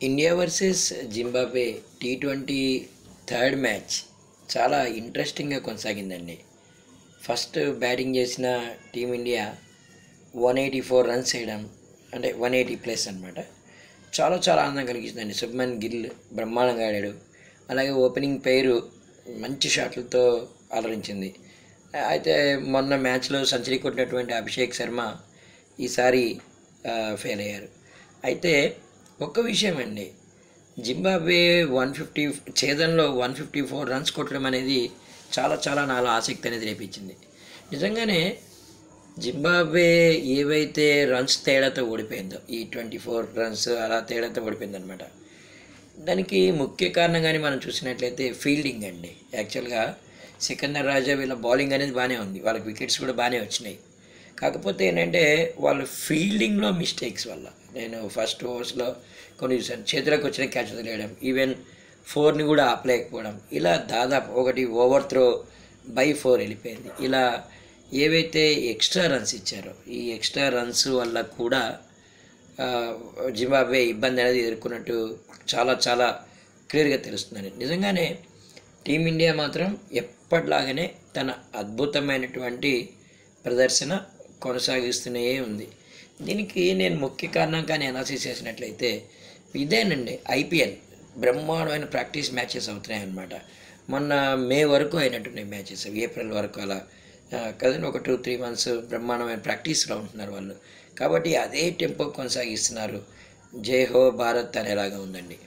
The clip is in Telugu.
India versus Zimbabwe T20 third match చాలా ఇంట్రెస్టింగ్గా కొనసాగిందండి. ఫస్ట్ బ్యాటింగ్ చేసిన టీమిండియా 184 రన్స్ చేయడం, అంటే 180+ అనమాట. చాలా చాలా ఆనందం కలిగించిందండి. శుభ్మన్ గిల్ బ్రహ్మాండంగా ఆడాడు. అలాగే ఓపెనింగ్ పేరు మంచి షాట్లతో అలరించింది. అయితే మొన్న మ్యాచ్లో సెంచరీ కొట్టినటువంటి అభిషేక్ శర్మ ఈసారి ఫెయిల్ అయ్యారు. అయితే ఒక్క విషయం అండి, జింబాబ్వే 150 ఛేదనలో 154 రన్స్ కొట్టడం అనేది చాలా చాలా నాలో ఆసక్తి అనేది రేపించింది. నిజంగానే జింబాబ్వే ఏవైతే రన్స్ తేడాతో ఓడిపోయిందో, ఈ 24 రన్స్ అలా తేడాతో ఓడిపోయిందనమాట. దానికి ముఖ్య కారణంగానే మనం చూసినట్లయితే ఫీల్డింగ్ అండి. యాక్చువల్గా సికందర్ రాజా వీళ్ళ బౌలింగ్ అనేది బాగానే ఉంది, వాళ్ళకి వికెట్స్ కూడా బాగానే వచ్చినాయి. కాకపోతే ఏంటంటే వాళ్ళు ఫీల్డింగ్లో మిస్టేక్స్ వల్ల, నేను ఫస్ట్ ఓవర్స్లో కొన్ని చూసాను, చేతులకు వచ్చిన క్యాచ్ వదిలేయడం, ఈవెన్ 4ని కూడా ఆపలేకపోవడం, ఇలా దాదాపు ఒకటి ఓవర్ త్రో బై 4 వెళ్ళిపోయింది. ఇలా ఏవైతే ఎక్స్ట్రా రన్స్ ఇచ్చారో ఈ ఎక్స్ట్రా రన్స్ వల్ల కూడా జింబాబ్వే ఇబ్బంది అనేది ఎదుర్కొన్నట్టు చాలా చాలా క్లియర్గా తెలుస్తుందండి. నిజంగానే టీమిండియా మాత్రం ఎప్పటిలాగానే తన అద్భుతమైనటువంటి ప్రదర్శన కొనసాగిస్తూనే ఉంది. దీనికి నేను ముఖ్య కారణం కానీ అనాలిసిస్ చేసినట్లయితే ఇదేనండి, ఐపీఎల్ బ్రహ్మాండమైన ప్రాక్టీస్ మ్యాచెస్ అవుతున్నాయి అన్నమాట. మొన్న మే వరకు అయినట్టున్నాయి మ్యాచెస్, ఏప్రిల్ వరకు అలా కదండి. ఒక 2-3 మంత్స్ బ్రహ్మాండమైన ప్రాక్టీస్లో ఉంటున్నారు వాళ్ళు. కాబట్టి అదే టెంపో కొనసాగిస్తున్నారు. జై హో భారత్ అనేలాగా ఉందండి.